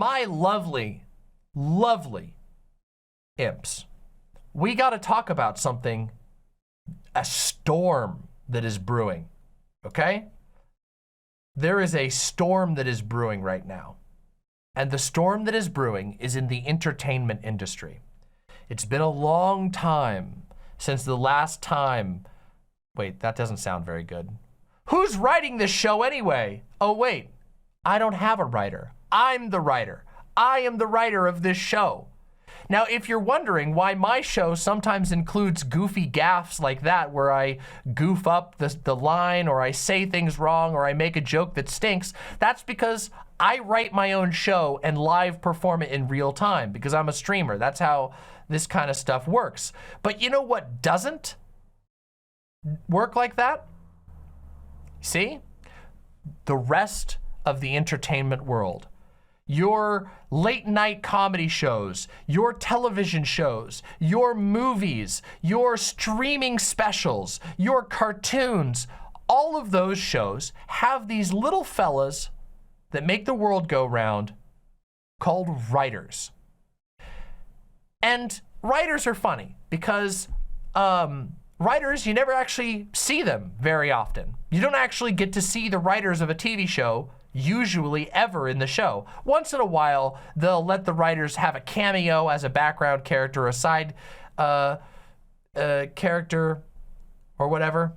My lovely, lovely imps, we got to talk about something, a storm that is brewing, okay? There is a storm that is brewing right now. And the storm that is brewing is in the entertainment industry. It's been a long time since the last time, wait, that doesn't sound very good. Who's writing this show anyway? Oh wait, I don't have a writer. I'm the writer. I am the writer of this show. Now, if you're wondering why my show sometimes includes goofy gaffes like that, where I goof up the line, or I say things wrong, or I make a joke that stinks, that's because I write my own show and live perform it in real time, because I'm a streamer. That's how this kind of stuff works. But you know what doesn't work like that? See? The rest of the entertainment world. Your late night comedy shows, your television shows, your movies, your streaming specials, your cartoons, all of those shows have these little fellas that make the world go round called writers. And writers are funny because writers, you never actually see them very often. You don't actually get to see the writers of a TV show usually ever in the show. Once in a while, they'll let the writers have a cameo as a background character, a side character, or whatever.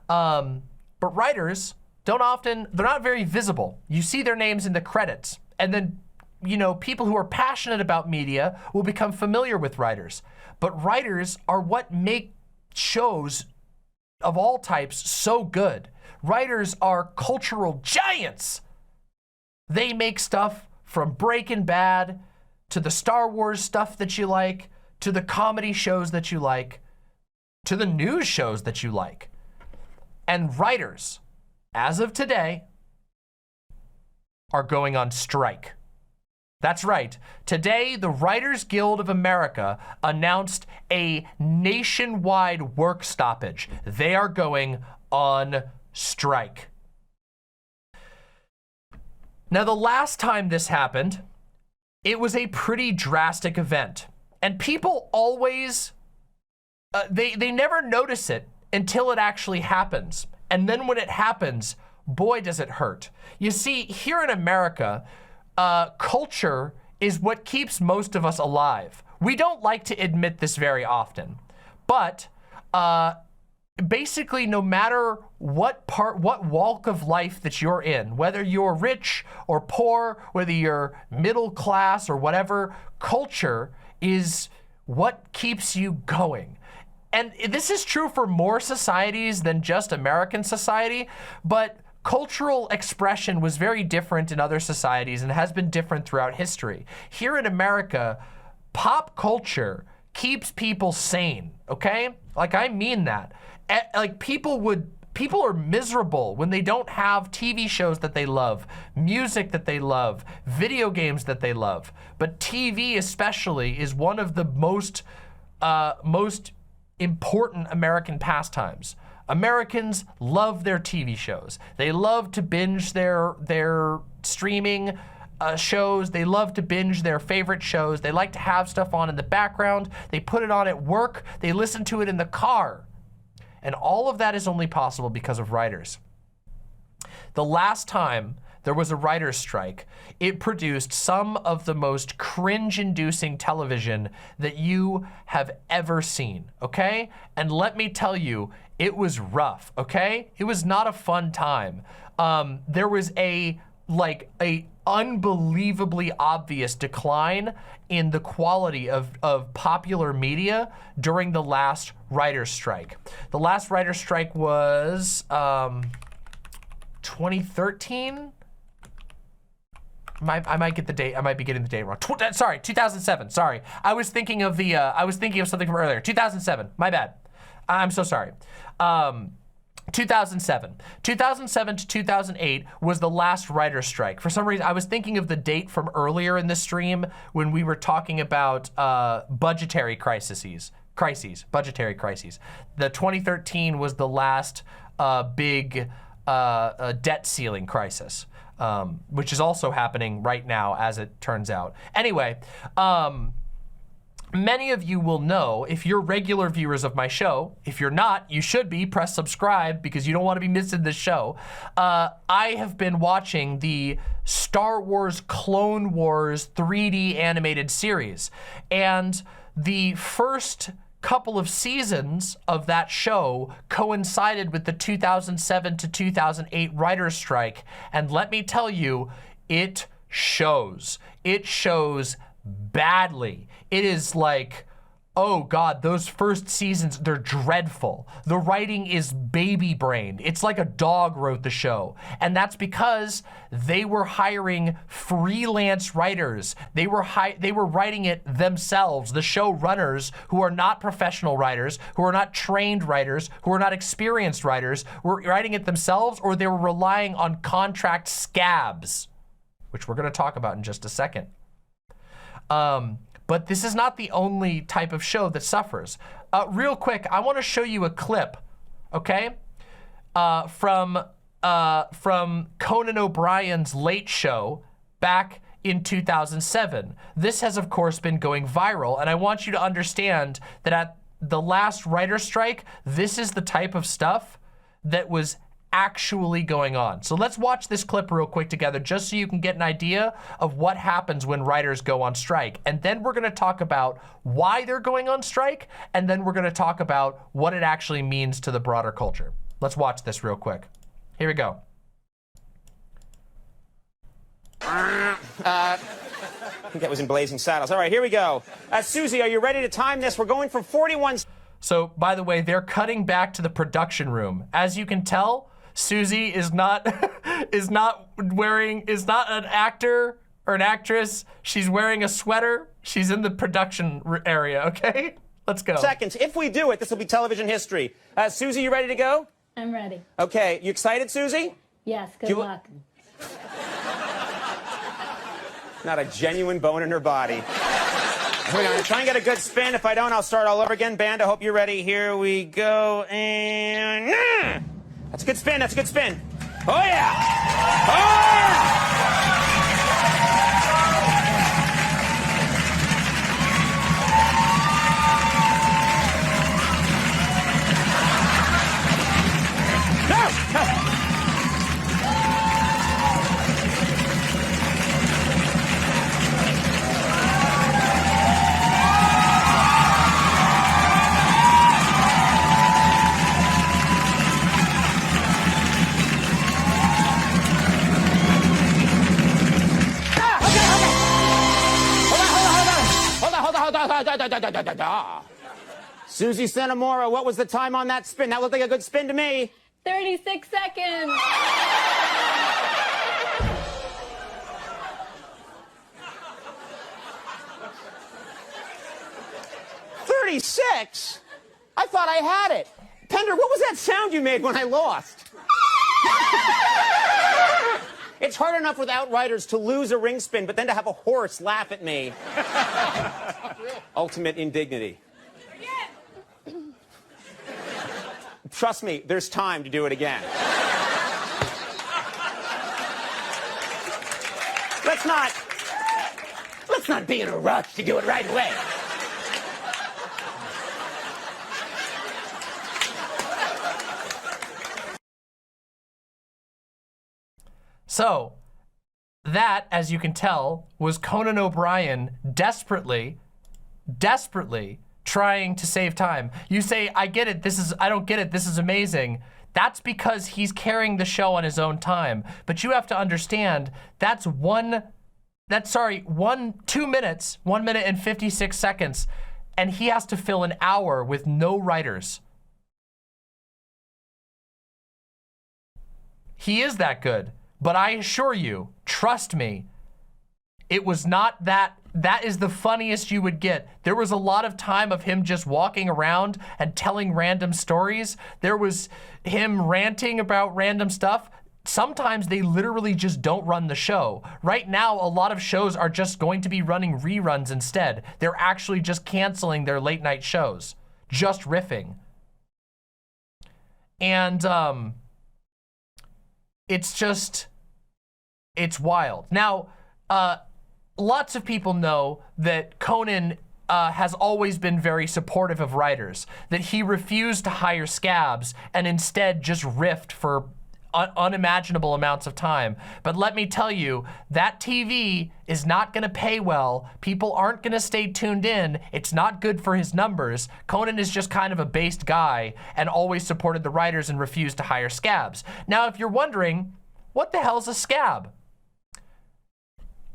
But writers don't often, they're not very visible. You see their names in the credits, and then, you know, people who are passionate about media will become familiar with writers. But writers are what make shows of all types so good. Writers are cultural giants. They make stuff from Breaking Bad to the Star Wars stuff that you like, to the comedy shows that you like, to the news shows that you like. And writers, as of today, are going on strike. That's right. Today, the Writers Guild of America announced a nationwide work stoppage. They are going on strike. Now, the last time this happened, it was a pretty drastic event. And people always, they never notice it until it actually happens. And then when it happens, boy, does it hurt. You see, here in America, culture is what keeps most of us alive. We don't like to admit this very often, but basically, no matter what walk of life that you're in, whether you're rich or poor, whether you're middle class or whatever, culture is what keeps you going. And this is true for more societies than just American society, but cultural expression was very different in other societies and has been different throughout history. Here in America, pop culture keeps people sane, okay? Like, I mean that. Like, people are miserable when they don't have TV shows that they love, music that they love, video games that they love. But TV especially is one of the most important American pastimes. Americans love their TV shows. They love to binge their streaming shows. They love to binge their favorite shows. They like to have stuff on in the background. They put it on at work. They listen to it in the car. And all of that is only possible because of writers. The last time there was a writer's strike, it produced some of the most cringe-inducing television that you have ever seen, okay? And let me tell you, it was rough, okay? It was not a fun time. There was a unbelievably obvious decline in the quality of popular media during the last writer's strike. The last writer's strike was 2013? I might get the date. I might be getting the date wrong. Sorry, 2007. Sorry, I was thinking of the. I was thinking of something from earlier. 2007. My bad. I'm so sorry. 2007. 2007 to 2008 was the last writer's strike. For some reason, I was thinking of the date from earlier in the stream when we were talking about budgetary crises. Budgetary crises. The 2013 was the last big debt ceiling crisis. which is also happening right now, as it turns out. Anyway, many of you will know, if you're regular viewers of my show, if you're not, you should be, press subscribe because you don't want to be missing this show. I have been watching the Star Wars Clone Wars 3D animated series, and the first couple of seasons of that show coincided with the 2007 to 2008 writer's strike, and let me tell you, it shows. It shows badly. It is like, oh God, those first seasons, they're dreadful. The writing is baby brain. It's like a dog wrote the show. And that's because they were hiring freelance writers. They were writing it themselves. The showrunners, who are not professional writers, who are not trained writers, who are not experienced writers, were writing it themselves, or they were relying on contract scabs, which we're gonna talk about in just a second. But this is not the only type of show that suffers. Real quick, I want to show you a clip, okay, from Conan O'Brien's Late Show back in 2007. This has, of course, been going viral, and I want you to understand that at the last writer's strike, this is the type of stuff that was actually going on. So let's watch this clip real quick together, just so you can get an idea of what happens when writers go on strike. And then we're gonna talk about why they're going on strike, and then we're gonna talk about what it actually means to the broader culture. Let's watch this real quick. Here we go. I think that was in Blazing Saddles. All right, here we go. Susie, are you ready to time this? We're going for 41. So, by the way, they're cutting back to the production room. As you can tell, Susie is not an actor or an actress. She's wearing a sweater. She's in the production area, okay? Let's go. Seconds. If we do it, this will be television history. Susie, you ready to go? I'm ready. Okay, you excited, Susie? Yes, good luck. Not a genuine bone in her body. Here we go. Try and get a good spin. If I don't, I'll start all over again. Band, I hope you're ready. Here we go. And that's a good spin. That's a good spin. Oh, yeah. Oh, yeah. No, no. Susie Santamora, what was the time on that spin? That looked like a good spin to me. 36 seconds. "36? I thought I had it. Pender, what was that sound you made when I lost? It's hard enough without writers to lose a ring spin, but then to have a horse laugh at me. Ultimate indignity. Trust me, there's time to do it again. Let's not be in a rush to do it right away. So, that, as you can tell, was Conan O'Brien desperately trying to save time. You say, I get it, I don't get it, this is amazing. That's because he's carrying the show on his own time. But you have to understand, that's 2 minutes, 1 minute and 56 seconds, and he has to fill an hour with no writers. He is that good. But I assure you, trust me, it was not that. That is the funniest you would get. There was a lot of time of him just walking around and telling random stories. There was him ranting about random stuff. Sometimes they literally just don't run the show. Right now, a lot of shows are just going to be running reruns instead. They're actually just canceling their late night shows, just riffing. And, it's it's wild. Now, lots of people know that Conan has always been very supportive of writers, that he refused to hire scabs and instead just riffed for unimaginable amounts of time. But let me tell you, that TV is not gonna pay well. People aren't gonna stay tuned in. It's not good for his numbers. Conan is just kind of a based guy and always supported the writers and refused to hire scabs. Now, if you're wondering, what the hell's a scab?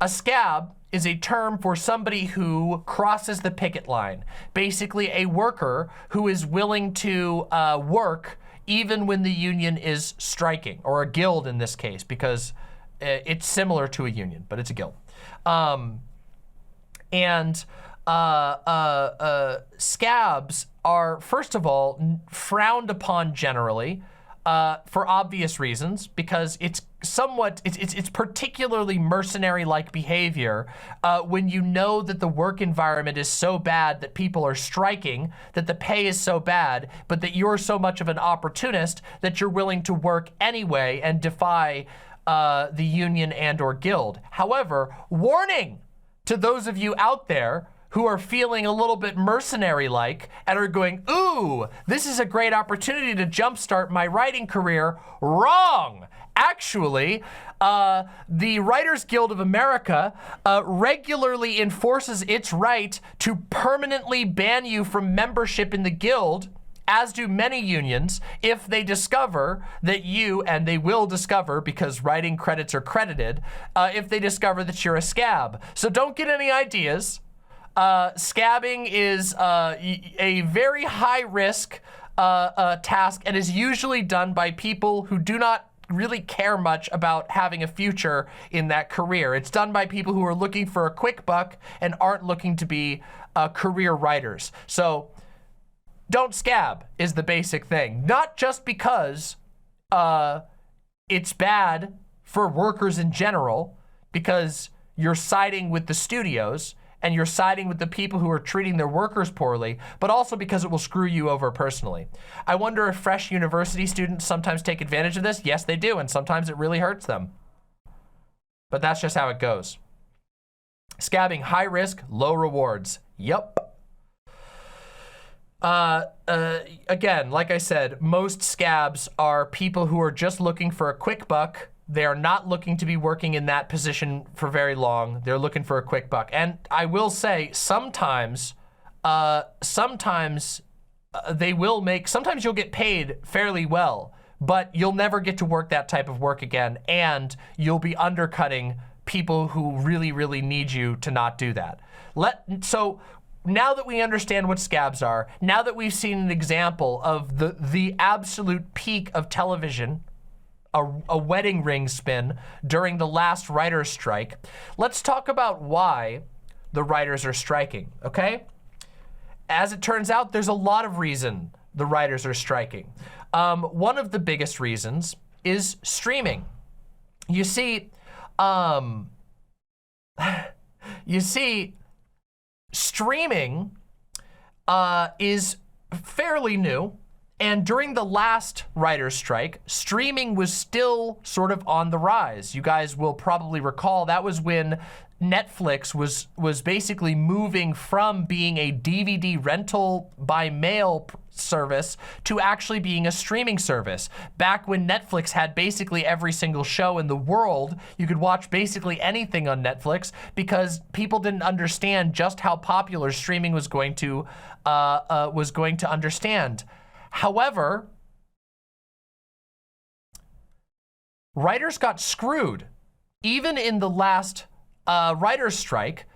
A scab is a term for somebody who crosses the picket line. Basically a worker who is willing to work even when the union is skiing, or a guild in this case, because it's similar to a union, but it's a guild. Scabs are, first of all, frowned upon generally for obvious reasons, because it's particularly mercenary-like behavior when you know that the work environment is so bad that people are striking, that the pay is so bad, but that you're so much of an opportunist that you're willing to work anyway and defy the union and or guild. However, warning to those of you out there who are feeling a little bit mercenary-like and are going, ooh, this is a great opportunity to jumpstart my writing career. Wrong! Actually, the Writers Guild of America regularly enforces its right to permanently ban you from membership in the guild, as do many unions, if they discover that you, and they will discover because writing credits are credited, if they discover that you're a scab. So don't get any ideas. Scabbing is a very high risk task and is usually done by people who do not really care much about having a future in that career. It's done by people who are looking for a quick buck and aren't looking to be career writers. So don't scab is the basic thing. Not just because it's bad for workers in general, because you're siding with the studios and you're siding with the people who are treating their workers poorly, but also because it will screw you over personally. I wonder if fresh university students sometimes take advantage of this. Yes, they do, and sometimes it really hurts them. But that's just how it goes. Scabbing, high risk, low rewards. Yup. Again, like I said, most scabs are people who are just looking for a quick buck. They are not looking to be working in that position for very long. They're looking for a quick buck. And I will say, sometimes they will make, sometimes you'll get paid fairly well, but you'll never get to work that type of work again, and you'll be undercutting people who really, really need you to not do that. So now that we understand what scabs are, now that we've seen an example of the absolute peak of television, a wedding ring spin during the last writer's strike, let's talk about why the writers are striking, okay? As it turns out, there's a lot of reason the writers are striking. One of the biggest reasons is streaming. You see, streaming is fairly new. And during the last writer's strike, streaming was still sort of on the rise. You guys will probably recall that was when Netflix was basically moving from being a DVD rental by mail service to actually being a streaming service. Back when Netflix had basically every single show in the world, you could watch basically anything on Netflix because people didn't understand just how popular streaming was going to understand. However, writers got screwed. Even in the last writer's strike,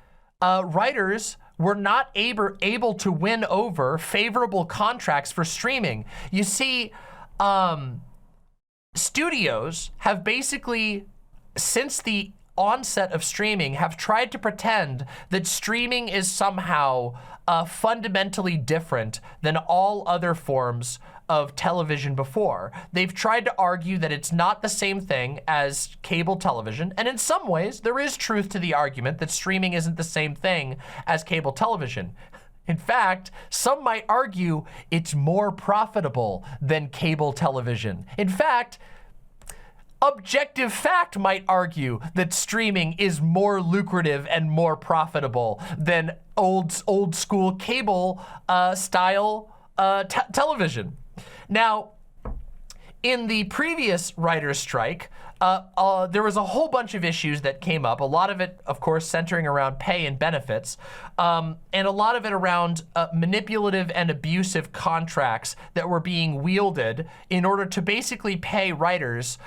writers were not able to win over favorable contracts for streaming. You see, studios have basically, since the onset of streaming, have tried to pretend that streaming is somehow fundamentally different than all other forms of television before. They've tried to argue that it's not the same thing as cable television, and in some ways, there is truth to the argument that streaming isn't the same thing as cable television. In fact, some might argue it's more profitable than cable television. In fact, objective fact might argue that streaming is more lucrative and more profitable than old school cable style television. Now, in the previous writer's strike, there was a whole bunch of issues that came up. A lot of it, of course, centering around pay and benefits, and a lot of it around manipulative and abusive contracts that were being wielded in order to basically pay writers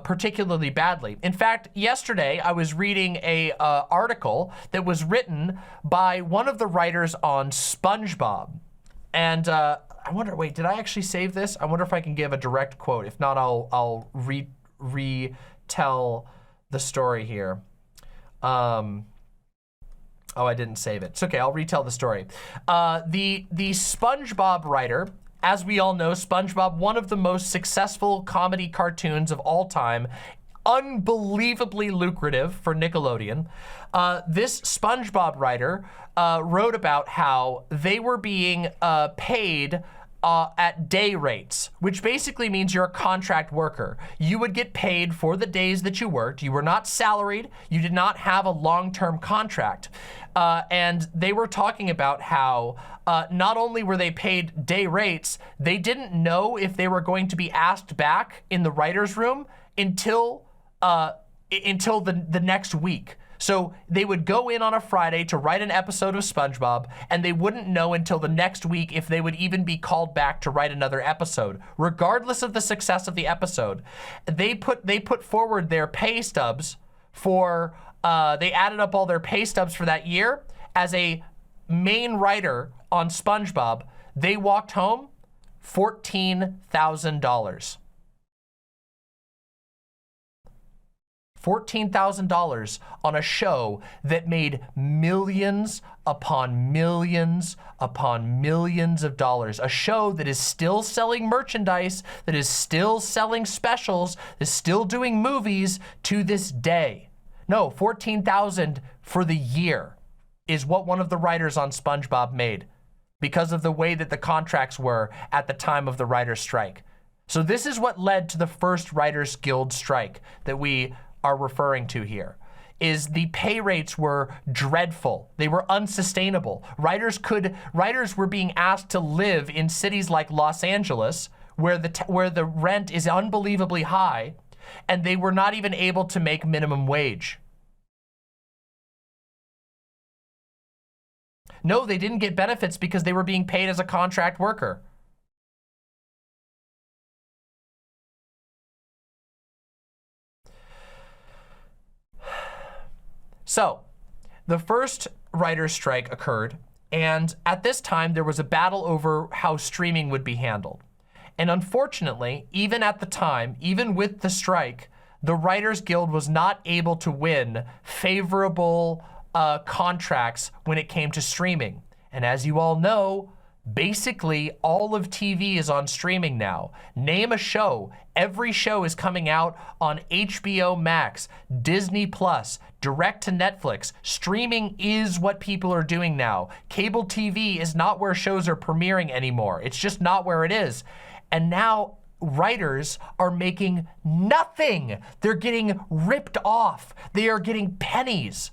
particularly badly. In fact, yesterday I was reading a article that was written by one of the writers on SpongeBob, and I wonder, wait, did I actually save this? I wonder if I can give a direct quote. If not, I'll retell the story here. Oh, I didn't save it. It's okay, I'll retell the story. The SpongeBob writer, as we all know, SpongeBob, one of the most successful comedy cartoons of all time, unbelievably lucrative for Nickelodeon. This SpongeBob writer wrote about how they were being paid at day rates, which basically means you're a contract worker. You would get paid for the days that you worked. You were not salaried. You did not have a long-term contract. And they were talking about how not only were they paid day rates, they didn't know if they were going to be asked back in the writer's room until the next week. So they would go in on a Friday to write an episode of SpongeBob, and they wouldn't know until the next week if they would even be called back to write another episode, regardless of the success of the episode. They put forward their pay stubs for, they added up all their pay stubs for that year. As a main writer on SpongeBob, they walked home $14,000. $14,000 on a show that made millions upon millions upon millions of dollars. A show that is still selling merchandise, that is still selling specials, that is still doing movies to this day. No, $14,000 for the year is what one of the writers on SpongeBob made because of the way that the contracts were at the time of the writer's strike. So this is what led to the first Writers Guild strike that we are referring to here, is the pay rates were dreadful. They were unsustainable. Writers were being asked to live in cities like Los Angeles, where the rent is unbelievably high, and they were not even able to make minimum wage. No, they didn't get benefits because they were being paid as a contract worker. So, the first writer's strike occurred, and at this time there was a battle over how streaming would be handled. And unfortunately, even at the time, even with the strike, the Writers Guild was not able to win favorable contracts when it came to streaming. And as you all know, basically all of TV is on streaming now. Name a show. Every show is coming out on HBO Max, Disney Plus, direct to Netflix. Streaming is what people are doing now. Cable TV is not where shows are premiering anymore. It's just not where it is. And now writers are making nothing. They're getting ripped off. They are getting pennies.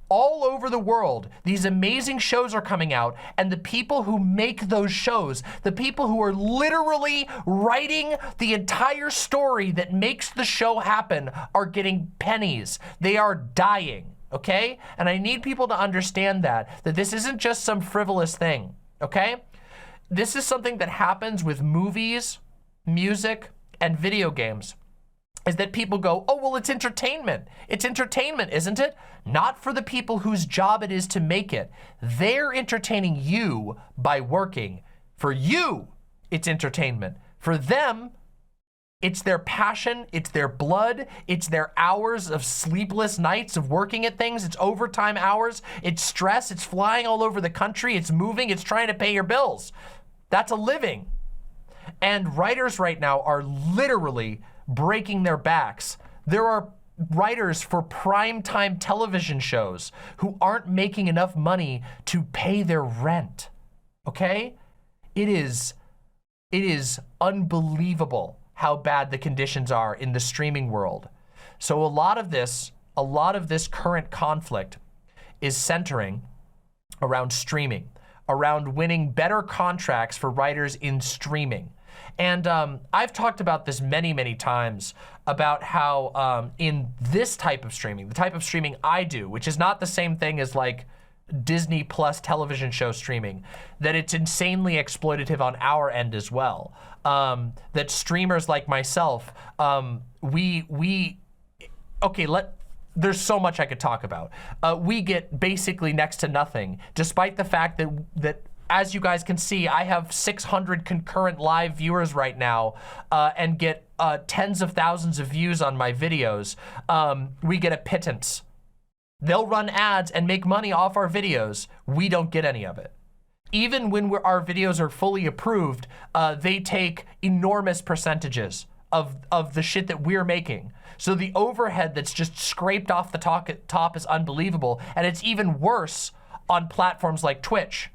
All over the world, these amazing shows are coming out, and the people who make those shows, the people who are literally writing the entire story that makes the show happen, are getting pennies. They are dying, okay? And I need people to understand that this isn't just some frivolous thing, okay? This is something that happens with movies, music, and video games. Is that people go, oh, well, it's entertainment. It's entertainment, isn't it? Not for the people whose job it is to make it. They're entertaining you by working. For you, it's entertainment. For them, it's their passion, it's their blood, it's their hours of sleepless nights of working at things, it's overtime hours, it's stress, it's flying all over the country, it's moving, it's trying to pay your bills. That's a living. And writers right now are literally breaking their backs. There are writers for primetime television shows who aren't making enough money to pay their rent, okay? It is unbelievable how bad the conditions are in the streaming world. So a lot of this current conflict is centering around streaming, around winning better contracts for writers in streaming. And I've talked about this many, many times about how in this type of streaming, the type of streaming I do, which is not the same thing as like Disney Plus television show streaming, that it's insanely exploitative on our end as well. That streamers like myself, there's so much I could talk about. We get basically next to nothing, despite the fact that as you guys can see, I have 600 concurrent live viewers right now and get tens of thousands of views on my videos. We get a pittance. They'll run ads and make money off our videos. We don't get any of it. Even when our videos are fully approved, they take enormous percentages of the shit that we're making. So the overhead that's just scraped off the top is unbelievable. And it's even worse on platforms like Twitch.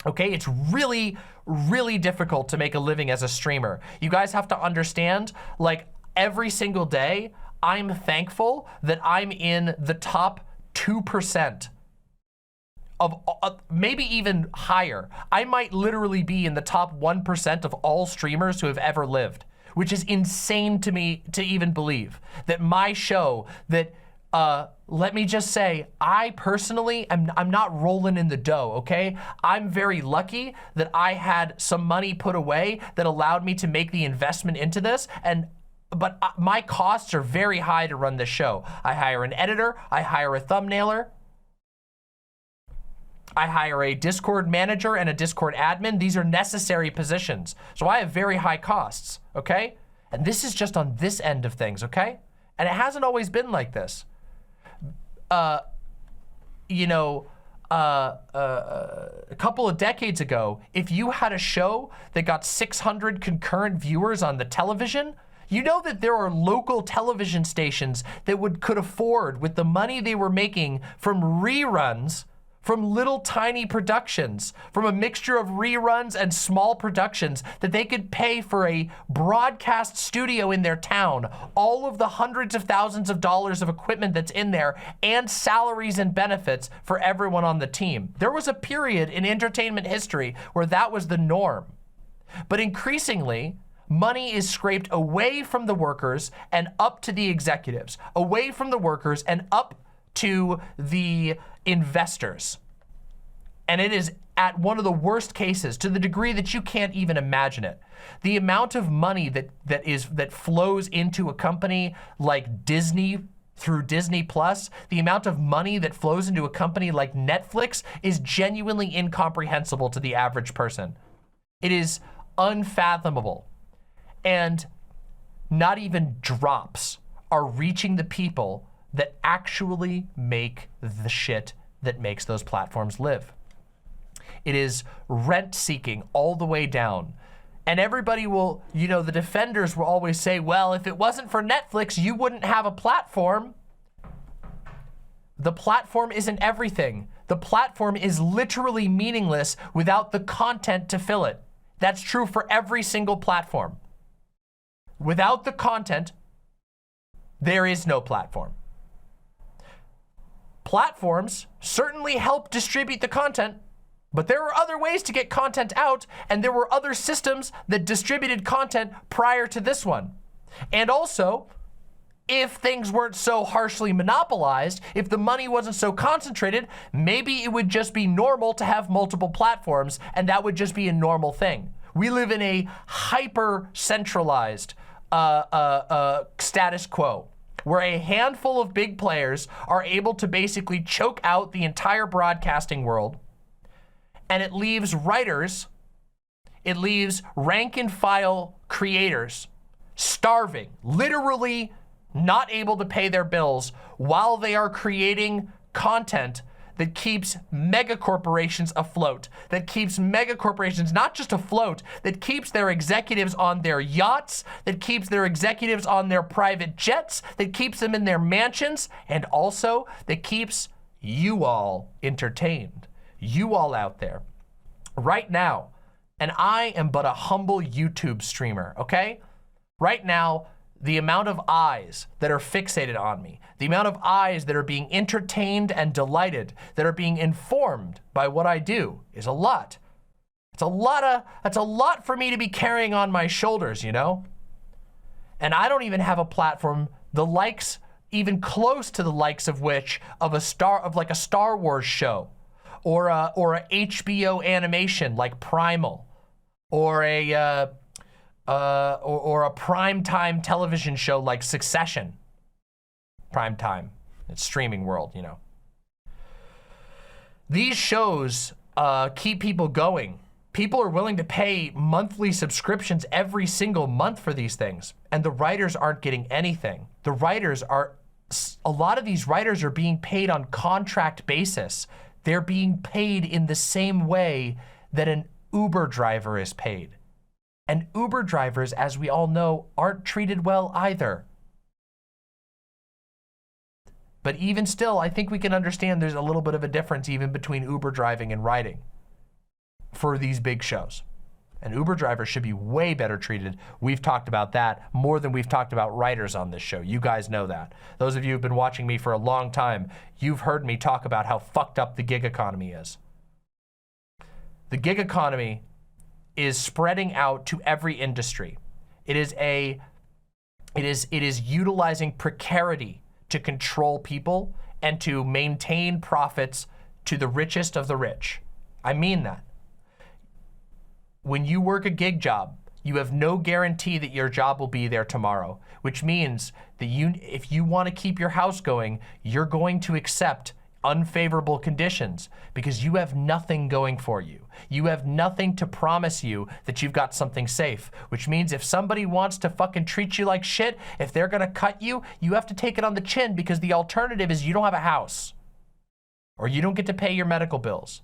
Okay, it's really, really difficult to make a living as a streamer. You guys have to understand, like every single day, I'm thankful that I'm in the top 2% of maybe even higher. I might literally be in the top 1% of all streamers who have ever lived, which is insane to me to even believe that my show that, let me just say, I personally I'm not rolling in the dough, okay? I'm very lucky that I had some money put away that allowed me to make the investment into this, but my costs are very high to run this show. I hire an editor, I hire a thumbnailer, I hire a Discord manager and a Discord admin. These are necessary positions. So I have very high costs, okay? And this is just on this end of things, okay? And it hasn't always been like this. A couple of decades ago, if you had a show that got 600 concurrent viewers on the television, you know that there are local television stations that could afford, with the money they were making from reruns, from little tiny productions, from a mixture of reruns and small productions, that they could pay for a broadcast studio in their town, all of the hundreds of thousands of dollars of equipment that's in there, and salaries and benefits for everyone on the team. There was a period in entertainment history where that was the norm. But increasingly, money is scraped away from the workers and up to the executives, away from the workers and up to the investors. And it is at one of the worst cases, to the degree that you can't even imagine it. The amount of money that flows into a company like Disney through Disney Plus, the amount of money that flows into a company like Netflix is genuinely incomprehensible to the average person. It is unfathomable. And not even drops are reaching the people that actually make the shit that makes those platforms live. It is rent seeking all the way down. And everybody will, the defenders will always say, well, if it wasn't for Netflix, you wouldn't have a platform. The platform isn't everything. The platform is literally meaningless without the content to fill it. That's true for every single platform. Without the content, there is no platform. Platforms certainly help distribute the content, but there are other ways to get content out, and there were other systems that distributed content prior to this one. And also, if things weren't so harshly monopolized, if the money wasn't so concentrated, maybe it would just be normal to have multiple platforms, and that would just be a normal thing. We live in a hyper-centralized status quo, where a handful of big players are able to basically choke out the entire broadcasting world, and it leaves writers, it leaves rank and file creators starving, literally not able to pay their bills while they are creating content that keeps mega corporations afloat, that keeps mega corporations not just afloat, that keeps their executives on their yachts, that keeps their executives on their private jets, that keeps them in their mansions, and also that keeps you all entertained, you all out there. Right now, and I am but a humble YouTube streamer, okay? Right now, the amount of eyes that are fixated on me, the amount of eyes that are being entertained and delighted, that are being informed by what I do is a lot. That's a lot for me to be carrying on my shoulders, you know? And I don't even have a platform, the likes, even close to the likes of which, of a Star Wars show, or a HBO animation like Primal, or a primetime television show like Succession. Primetime, it's streaming world, you know. These shows keep people going. People are willing to pay monthly subscriptions every single month for these things, and the writers aren't getting anything. A lot of these writers are being paid on contract basis. They're being paid in the same way that an Uber driver is paid. And Uber drivers, as we all know, aren't treated well either. But even still, I think we can understand there's a little bit of a difference even between Uber driving and writing for these big shows. And Uber drivers should be way better treated. We've talked about that more than we've talked about writers on this show. You guys know that. Those of you who've been watching me for a long time, you've heard me talk about how fucked up the gig economy is. The gig economy is spreading out to every industry. It is utilizing precarity to control people and to maintain profits to the richest of the rich. I mean that. When you work a gig job, you have no guarantee that your job will be there tomorrow, which means that if you want to keep your house going, you're going to accept unfavorable conditions because you have nothing going for you. You have nothing to promise you that you've got something safe, which means if somebody wants to fucking treat you like shit, if they're gonna cut you, you have to take it on the chin because the alternative is you don't have a house or you don't get to pay your medical bills.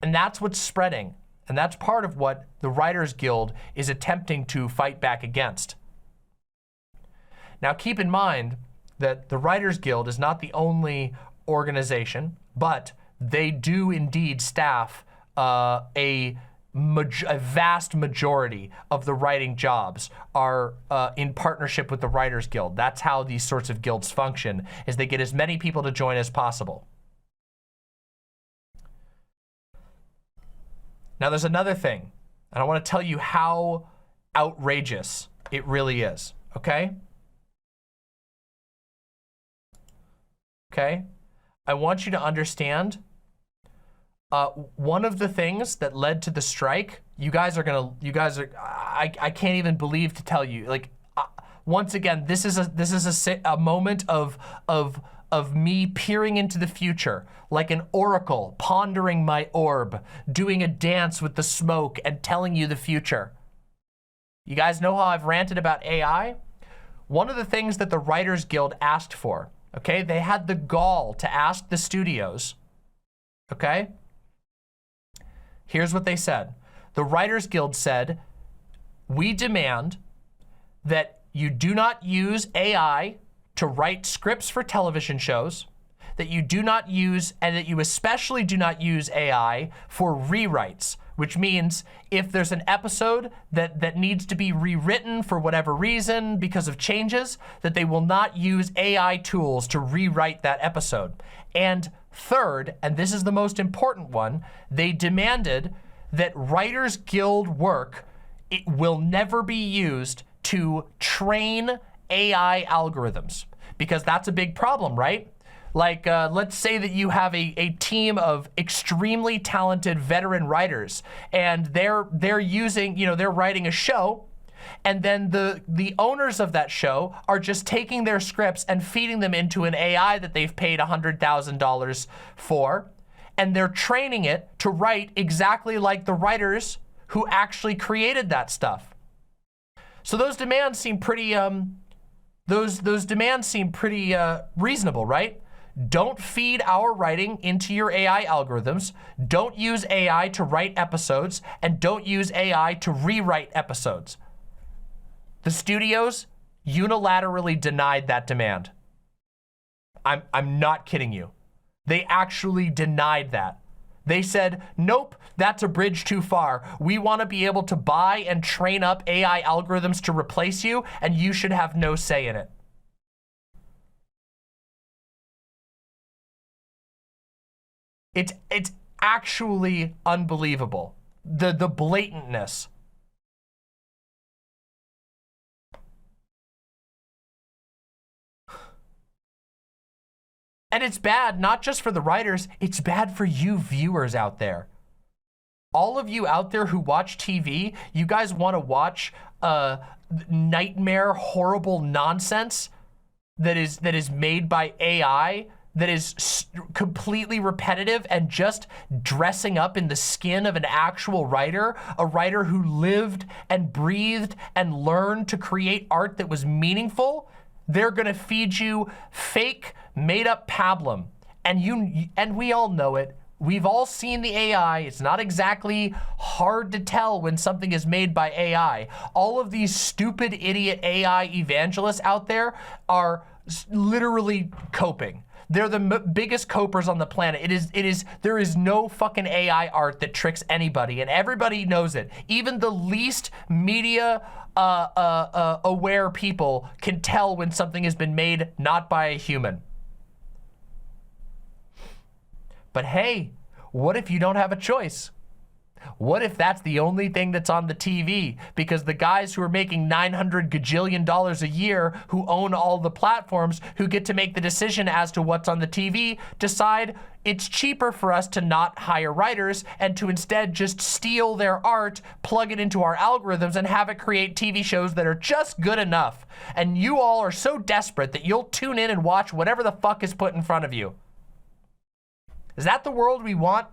And that's what's spreading. And that's part of what the Writers Guild is attempting to fight back against. Now keep in mind that the Writers Guild is not the only organization, but they do indeed staff a vast majority of the writing jobs are in partnership with the Writers Guild. That's how these sorts of guilds function, is they get as many people to join as possible. Now there's another thing, and I want to tell you how outrageous it really is, okay? Okay? I want you to understand one of the things that led to the strike, I can't even believe to tell you, like, once again, this is a moment of me peering into the future, like an oracle, pondering my orb, doing a dance with the smoke and telling you the future. You guys know how I've ranted about AI? One of the things that the Writers Guild asked for, okay, they had the gall to ask the studios, okay? Here's what they said. The Writers Guild said, we demand that you do not use AI to write scripts for television shows, that you do not use, and that you especially do not use AI for rewrites, which means if there's an episode that needs to be rewritten for whatever reason because of changes, that they will not use AI tools to rewrite that episode. And third, and this is the most important one, they demanded that Writers Guild work, it will never be used to train AI algorithms, because that's a big problem, right? Like, let's say that you have a team of extremely talented veteran writers, and they're using, you know, they're writing a show, and then the owners of that show are just taking their scripts and feeding them into an AI that they've paid $100,000 for, and they're training it to write exactly like the writers who actually created that stuff. So those demands seem pretty, those demands seem pretty reasonable, right? Don't feed our writing into your AI algorithms. Don't use AI to write episodes, and don't use AI to rewrite episodes. The studios unilaterally denied that demand. I'm not kidding you. They actually denied that. They said, nope, that's a bridge too far. We want to be able to buy and train up AI algorithms to replace you, and you should have no say in it. It's actually unbelievable. The blatantness. And it's bad, not just for the writers, it's bad for you viewers out there. All of you out there who watch TV, you guys want to watch nightmare, horrible nonsense that is made by AI, that is completely repetitive and just dressing up in the skin of an actual writer, a writer who lived and breathed and learned to create art that was meaningful. They're gonna feed you fake, made-up pablum, and we all know it. We've all seen the AI. It's not exactly hard to tell when something is made by AI. All of these stupid idiot AI evangelists out there are literally coping. They're the biggest copers on the planet. There is no fucking AI art that tricks anybody, and everybody knows it. Even the least media aware people can tell when something has been made not by a human. But hey, what if you don't have a choice? What if that's the only thing that's on the TV? Because the guys who are making $900 gajillion a year, who own all the platforms, who get to make the decision as to what's on the TV, decide it's cheaper for us to not hire writers and to instead just steal their art, plug it into our algorithms, and have it create TV shows that are just good enough. And you all are so desperate that you'll tune in and watch whatever the fuck is put in front of you. Is that the world we want?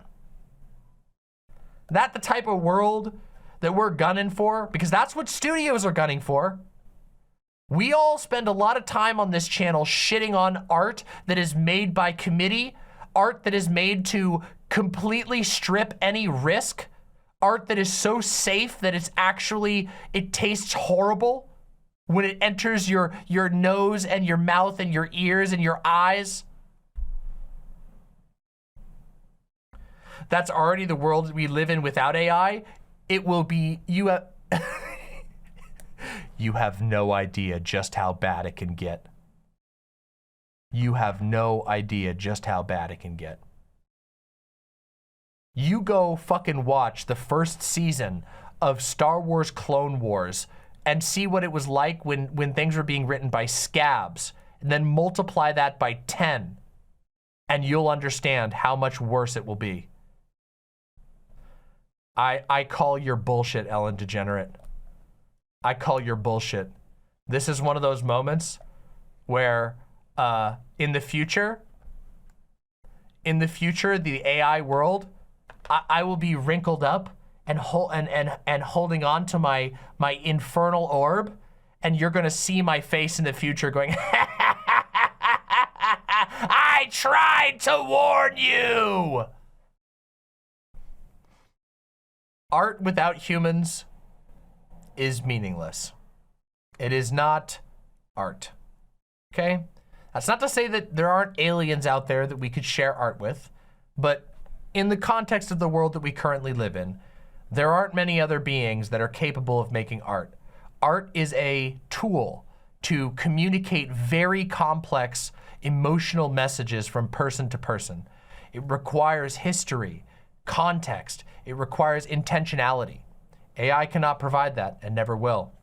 That the type of world that we're gunning for? Because that's what studios are gunning for. We all spend a lot of time on this channel shitting on art that is made by committee, art that is made to completely strip any risk, art that is so safe that it tastes horrible when it enters your nose and your mouth and your ears and your eyes. That's already the world we live in without AI. It will be, you have no idea just how bad it can get. You have no idea just how bad it can get. You go fucking watch the first season of Star Wars Clone Wars and see what it was like when things were being written by scabs, and then multiply that by 10, and you'll understand how much worse it will be. I call your bullshit, Ellen DeGenerate. I call your bullshit. This is one of those moments where in the future, the AI world, I will be wrinkled up and holding on to my infernal orb, and you're gonna see my face in the future going, I tried to warn you! Art without humans is meaningless. It is not art, okay? That's not to say that there aren't aliens out there that we could share art with, but in the context of the world that we currently live in, there aren't many other beings that are capable of making art. Art is a tool to communicate very complex emotional messages from person to person. It requires history, context. It requires intentionality. AI cannot provide that and never will.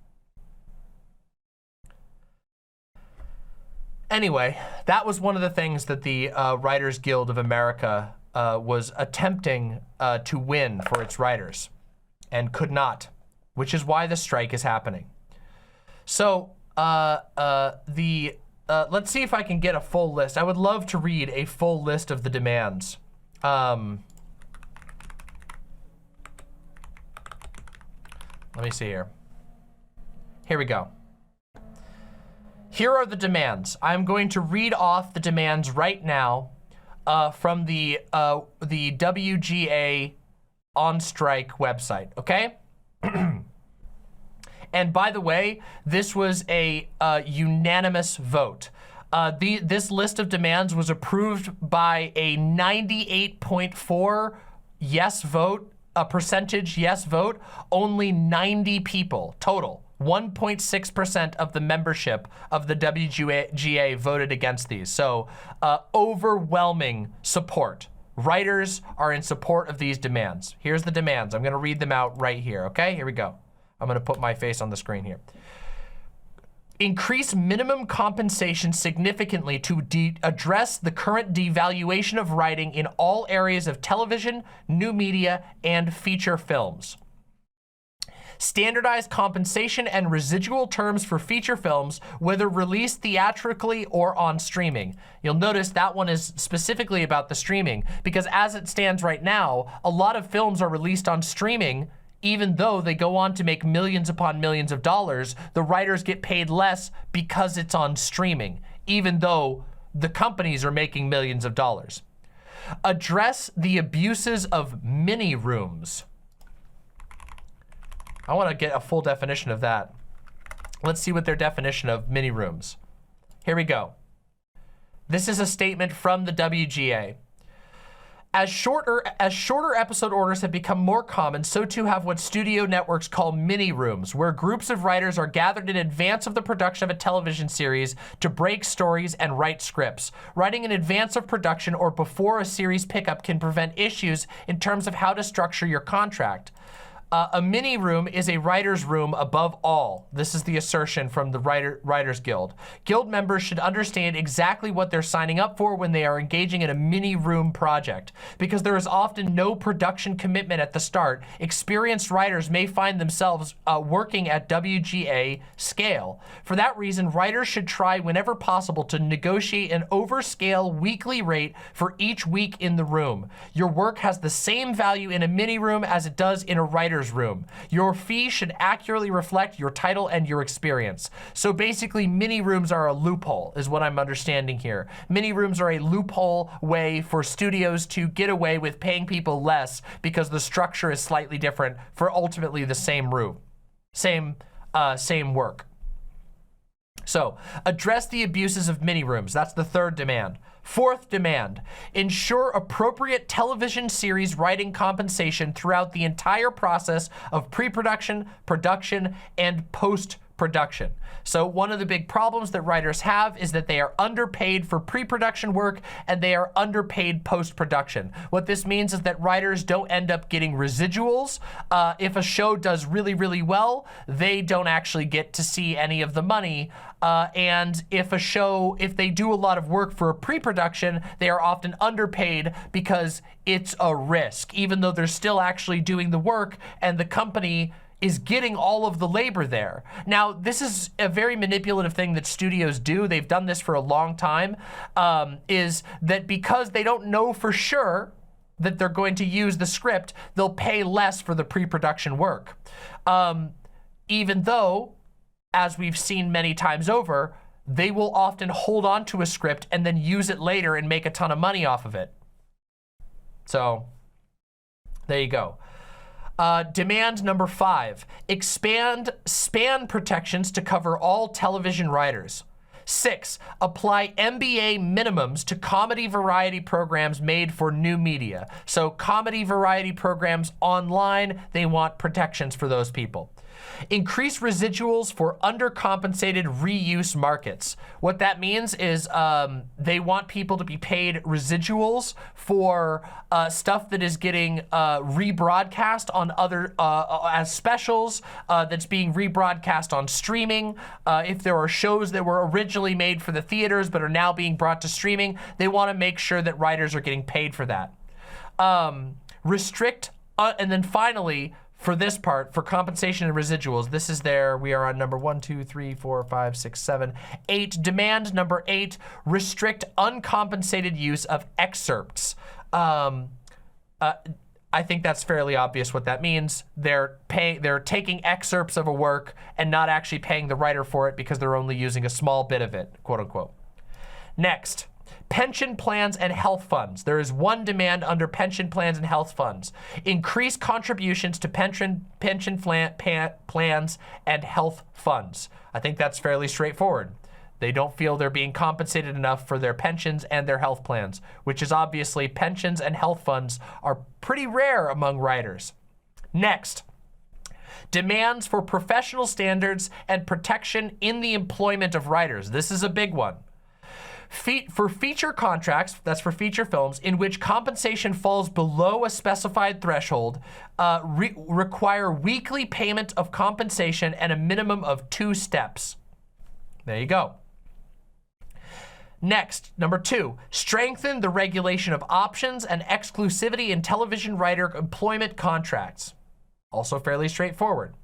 Anyway, that was one of the things that the Writers Guild of America was attempting to win for its writers and could not, which is why the strike is happening. So let's see if I can get a full list. I would love to read a full list of the demands. Let me see here. Here we go. Here are the demands. I'm going to read off the demands right now from the WGA on strike website, okay? And by the way, this was a unanimous vote. This list of demands was approved by a 98.4 yes vote, a percentage yes vote, only 90 people total. 1.6% of the membership of the WGA voted against these. So overwhelming support. Writers are in support of these demands. Here's the demands. I'm gonna read them out right here, okay? Here we go. I'm gonna put my face on the screen here. Increase minimum compensation significantly to address the current devaluation of writing in all areas of television, new media, and feature films. Standardized compensation and residual terms for feature films, whether released theatrically or on streaming. You'll notice that one is specifically about the streaming, because as it stands right now, a lot of films are released on streaming. Even though they go on to make millions upon millions of dollars, the writers get paid less because it's on streaming, even though the companies are making millions of dollars. Address the abuses of mini rooms. I want to get a full definition of that. Let's see what their definition of mini rooms. Here we go. This is a statement from the WGA. As shorter episode orders have become more common, so too have what studio networks call mini rooms, where groups of writers are gathered in advance of the production of a television series to break stories and write scripts. Writing in advance of production or before a series pickup can prevent issues in terms of how to structure your contract. A mini room is a writer's room above all. This is the assertion from the Writers Guild. Guild members should understand exactly what they're signing up for when they are engaging in a mini room project. Because there is often no production commitment at the start, experienced writers may find themselves working at WGA scale. For that reason, writers should try whenever possible to negotiate an overscale weekly rate for each week in the room. Your work has the same value in a mini room as it does in a writer's room. Your fee should accurately reflect your title and your experience. So basically, mini rooms are a loophole, is what I'm understanding here. Mini rooms are a loophole way for studios to get away with paying people less because the structure is slightly different for ultimately the same room, same work. So, address the abuses of mini rooms. That's the third demand. Fourth demand, ensure appropriate television series writing compensation throughout the entire process of pre-production, production, and post-production. So one of the big problems that writers have is that they are underpaid for pre-production work and they are underpaid post-production. What this means is that writers don't end up getting residuals. If a show does really, really well, they don't actually get to see any of the money. And if they do a lot of work for a pre-production, they are often underpaid because it's a risk, even though they're still actually doing the work and the company is getting all of the labor there. Now, this is a very manipulative thing that studios do. They've done this for a long time, is that because they don't know for sure that they're going to use the script, they'll pay less for the pre-production work. Even though, as we've seen many times over, they will often hold on to a script and then use it later and make a ton of money off of it. So, there you go. Demand number 5, expand span protections to cover all television writers. 6, apply MBA minimums to comedy variety programs made for new media. So comedy variety programs online, they want protections for those people. Increase residuals for undercompensated reuse markets. What that means is they want people to be paid residuals for stuff that is getting rebroadcast on other, as specials, that's being rebroadcast on streaming. If there are shows that were originally made for the theaters but are now being brought to streaming, they want to make sure that writers are getting paid for that. Restrict, and then finally, for this part, for compensation and residuals, this is there. We are on number 1, 2, 3, 4, 5, 6, 7, 8. Demand number 8, restrict uncompensated use of excerpts. I think that's fairly obvious what that means. They're taking excerpts of a work and not actually paying the writer for it because they're only using a small bit of it, quote unquote. Next. Pension plans and health funds. There is one demand under pension plans and health funds. Increase contributions to pension plans and health funds. I think that's fairly straightforward. They don't feel they're being compensated enough for their pensions and their health plans, which is obviously pensions and health funds are pretty rare among writers. Next, demands for professional standards and protection in the employment of writers. This is a big one. For feature contracts, that's for feature films, in which compensation falls below a specified threshold, require weekly payment of compensation and a minimum of 2 steps. There you go. Next, number 2, strengthen the regulation of options and exclusivity in television writer employment contracts. Also fairly straightforward.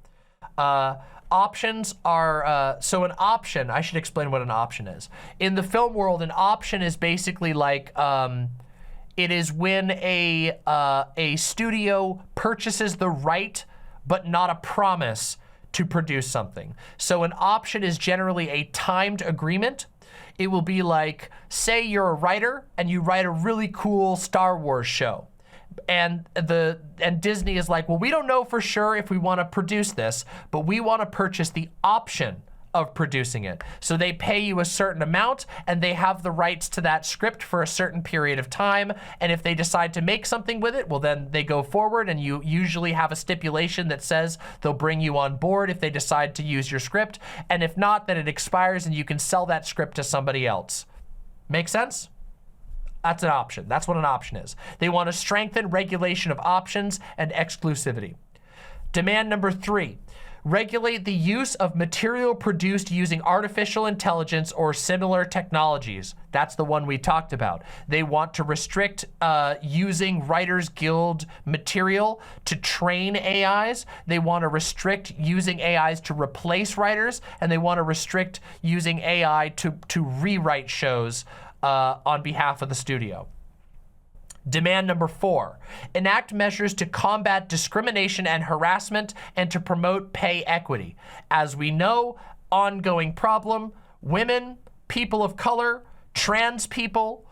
Options are, so an option, I should explain what an option is. In the film world, an option is basically like, it is when a studio purchases the right, but not a promise to produce something. So an option is generally a timed agreement. It will be like, say you're a writer and you write a really cool Star Wars show. And Disney is like, well, we don't know for sure if we want to produce this, but we want to purchase the option of producing it. So they pay you a certain amount and they have the rights to that script for a certain period of time. And if they decide to make something with it, well, then they go forward, and you usually have a stipulation that says they'll bring you on board if they decide to use your script. And if not, then it expires and you can sell that script to somebody else. Make sense? That's an option. That's what an option is. They want to strengthen regulation of options and exclusivity. Demand number 3, regulate the use of material produced using artificial intelligence or similar technologies. That's the one we talked about. They want to restrict using Writers Guild material to train AIs. They want to restrict using AIs to replace writers, and they want to restrict using AI to rewrite shows on behalf of the studio. Demand number 4, enact measures to combat discrimination and harassment and to promote pay equity. As we know, ongoing problem, women, people of color, trans people,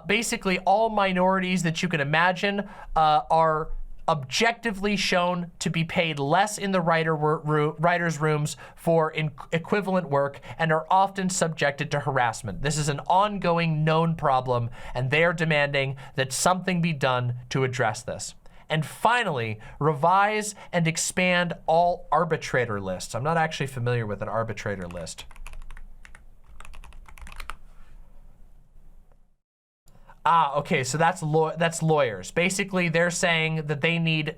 basically all minorities that you can imagine are objectively shown to be paid less in the writers' rooms for equivalent work and are often subjected to harassment. This is an ongoing known problem, and they are demanding that something be done to address this. And finally, revise and expand all arbitrator lists. I'm not actually familiar with an arbitrator list. Okay, so that's lawyers. Basically, they're saying that they need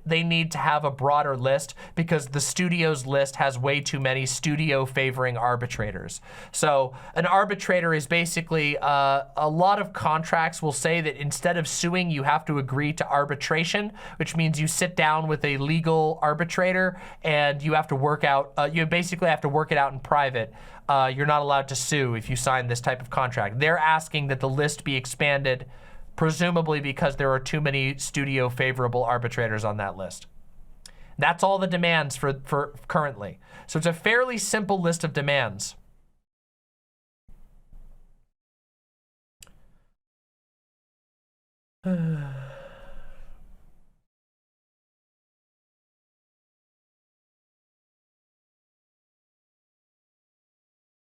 to have a broader list because the studio's list has way too many studio favoring arbitrators. So an arbitrator is basically a lot of contracts will say that instead of suing, you have to agree to arbitration, which means you sit down with a legal arbitrator and you have to work out. You basically have to work it out in private. You're not allowed to sue if you sign this type of contract. They're asking that the list be expanded, presumably because there are too many studio favorable arbitrators on that list. That's all the demands for currently. So it's a fairly simple list of demands.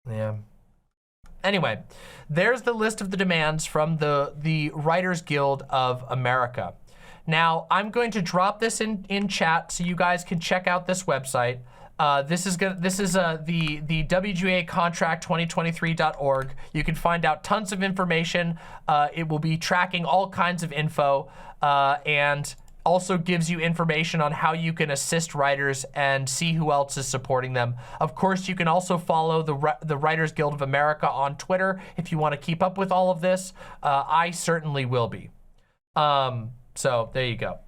Yeah. Anyway, there's the list of the demands from the Writers Guild of America. Now, I'm going to drop this in chat so you guys can check out this website. This is the WGA-contract2023.org. You can find out tons of information. It will be tracking all kinds of info and also gives you information on how you can assist writers and see who else is supporting them. Of course, you can also follow the Writers Guild of America on Twitter if you want to keep up with all of this. I certainly will be. So there you go.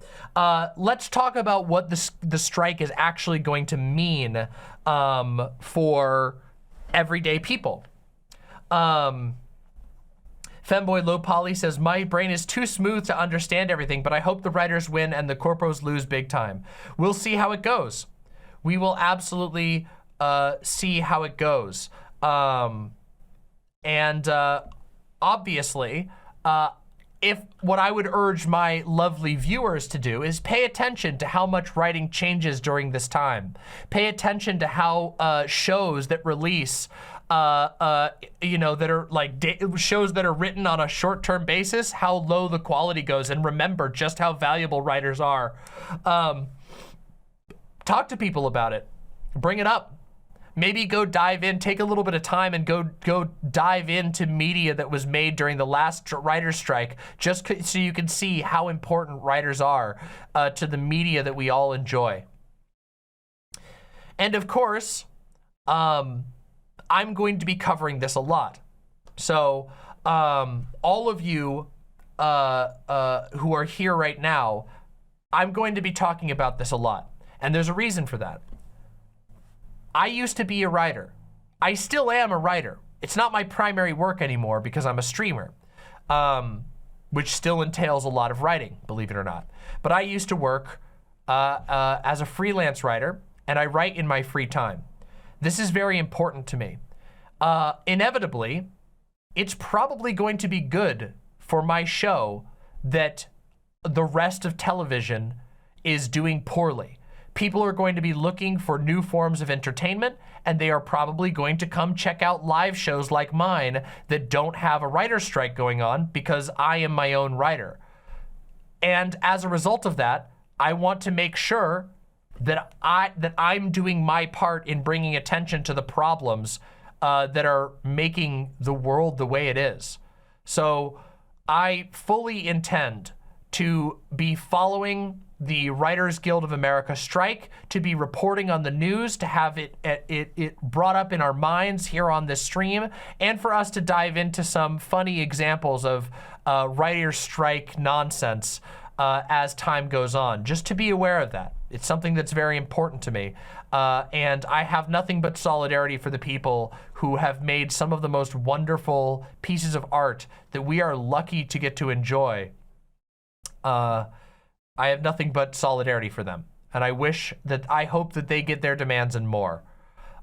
Let's talk about what the strike is actually going to mean for everyday people. Femboy Low Poly says, my brain is too smooth to understand everything, but I hope the writers win and the corpos lose big time. We'll see how it goes. We will absolutely see how it goes. Obviously, if what I would urge my lovely viewers to do is pay attention to how much writing changes during this time. Pay attention to how shows that release, you know, that are like shows that are written on a short-term basis, how low the quality goes, and remember just how valuable writers are. Talk to people about it. Bring it up. Maybe go dive in, take a little bit of time and go dive into media that was made during the last writer's strike, just so you can see how important writers are to the media that we all enjoy. And of course, I'm going to be covering this a lot. So all of you who are here right now, I'm going to be talking about this a lot. And there's a reason for that. I used to be a writer. I still am a writer. It's not my primary work anymore because I'm a streamer, which still entails a lot of writing, believe it or not. But I used to work as a freelance writer, and I write in my free time. This is very important to me. Inevitably, it's probably going to be good for my show that the rest of television is doing poorly. People are going to be looking for new forms of entertainment, and they are probably going to come check out live shows like mine that don't have a writer's strike going on because I am my own writer. And as a result of that, I want to make sure that I'm doing my part in bringing attention to the problems that are making the world the way it is. So I fully intend to be following the Writers Guild of America strike, to be reporting on the news, to have it brought up in our minds here on this stream, and for us to dive into some funny examples of writers strike nonsense as time goes on, just to be aware of that. It's something that's very important to me. And I have nothing but solidarity for the people who have made some of the most wonderful pieces of art that we are lucky to get to enjoy. I have nothing but solidarity for them. And I hope that they get their demands and more.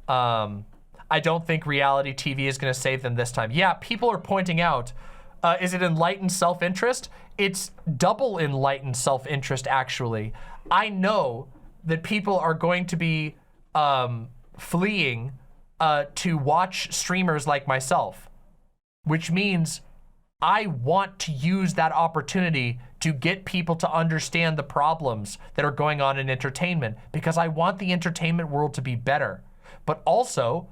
I don't think reality TV is gonna save them this time. Yeah, people are pointing out, is it enlightened self-interest? It's double enlightened self-interest, actually. I know that people are going to be fleeing to watch streamers like myself, which means I want to use that opportunity to get people to understand the problems that are going on in entertainment, because I want the entertainment world to be better. But also,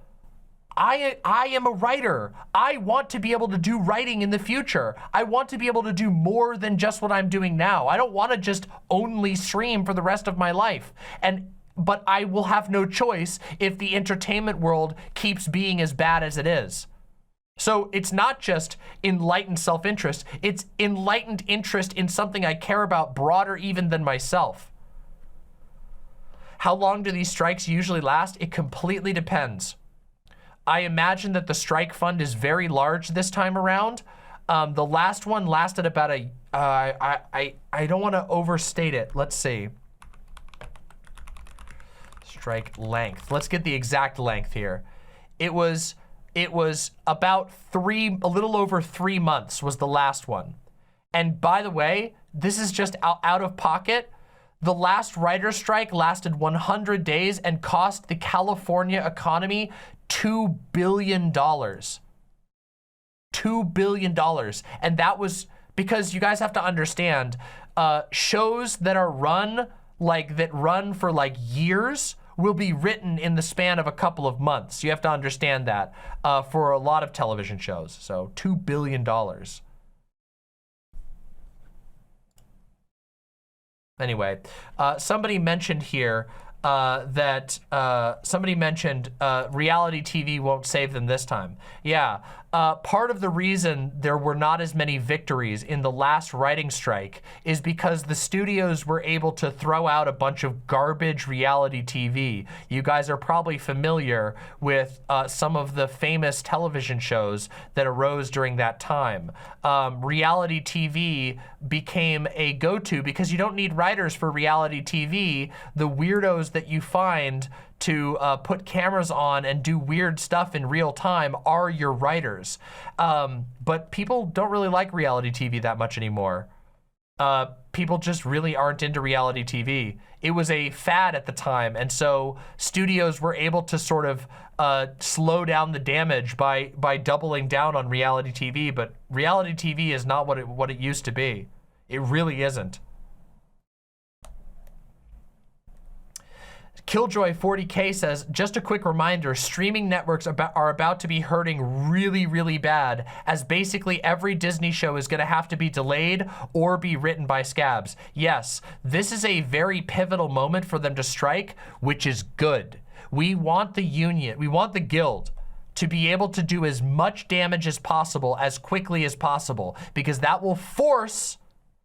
I am a writer. I want to be able to do writing in the future. I want to be able to do more than just what I'm doing now. I don't want to just only stream for the rest of my life. But I will have no choice if the entertainment world keeps being as bad as it is. So it's not just enlightened self-interest, it's enlightened interest in something I care about broader even than myself. How long do these strikes usually last? It completely depends. I imagine that the strike fund is very large this time around. The last one lasted about I don't want to overstate it. Let's see. Strike length. Let's get the exact length here. It was about a little over 3 months was the last one. And by the way, this is just out of pocket. The last writer's strike lasted 100 days and cost the California economy $2 billion. $2 billion. And that was because you guys have to understand, shows that are run for like years will be written in the span of a couple of months. You have to understand that for a lot of television shows. So $2 billion. Anyway, somebody mentioned here that reality TV won't save them this time. Yeah, part of the reason there were not as many victories in the last writing strike is because the studios were able to throw out a bunch of garbage reality TV. You guys are probably familiar with some of the famous television shows that arose during that time. Reality TV became a go-to because you don't need writers for reality TV. The weirdos that you find to put cameras on and do weird stuff in real time are your writers. But people don't really like reality TV that much anymore. People just really aren't into reality TV. It was a fad at the time, and so studios were able to sort of slow down the damage by doubling down on reality TV, but reality TV is not what it used to be. It really isn't. Killjoy 40K says, just a quick reminder, streaming networks are about to be hurting really, really bad, as basically every Disney show is gonna have to be delayed or be written by scabs. Yes, this is a very pivotal moment for them to strike, which is good. We want the union, we want the guild to be able to do as much damage as possible, as quickly as possible, because that will force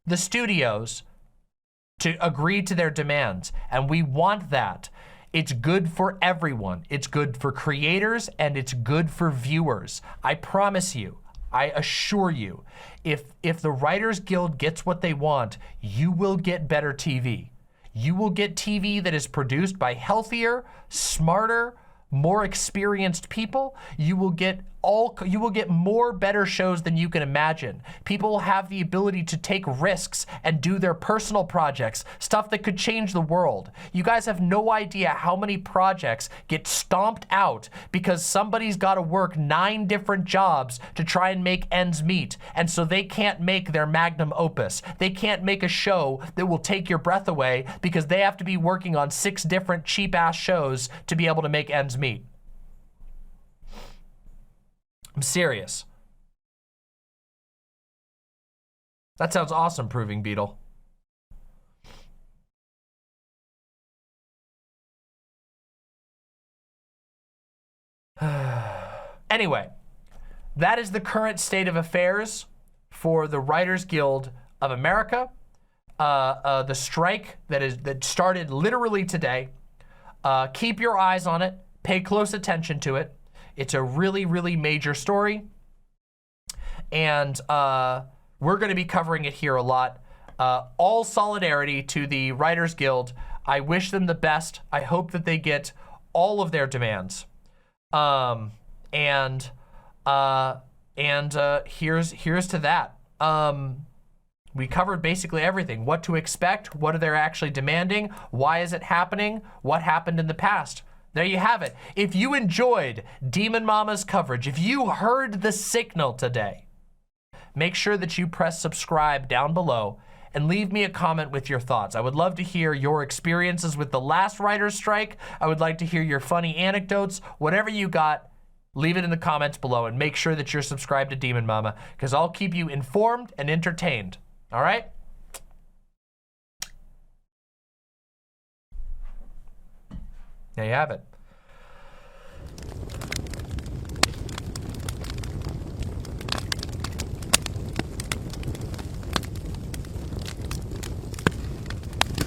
the studios to agree to their demands, and we want that. It's good for everyone. It's good for creators, and it's good for viewers. I promise you, I assure you, if the Writers Guild gets what they want, you will get better TV. You will get TV that is produced by healthier, smarter, more experienced people. You will get more better shows than you can imagine. People will have the ability to take risks and do their personal projects, stuff that could change the world. You guys have no idea how many projects get stomped out because somebody's got to work 9 different jobs to try and make ends meet, and so they can't make their magnum opus. They can't make a show that will take your breath away because they have to be working on 6 different cheap-ass shows to be able to make ends meet. I'm serious. That sounds awesome, Proving Beetle. Anyway, that is the current state of affairs for the Writers Guild of America. The strike that started literally today. Keep your eyes on it. Pay close attention to it. It's a really, really major story, and we're going to be covering it here a lot. All solidarity to the Writers Guild. I wish them the best. I hope that they get all of their demands. Here's to that. We covered basically everything. What to expect, what are they actually demanding, why is it happening, what happened in the past. There you have it. If you enjoyed Demon Mama's coverage, if you heard the signal today, make sure that you press subscribe down below and leave me a comment with your thoughts. I would love to hear your experiences with the last writer's strike. I would like to hear your funny anecdotes. Whatever you got, leave it in the comments below, and make sure that you're subscribed to Demon Mama, because I'll keep you informed and entertained. All right? There you have it.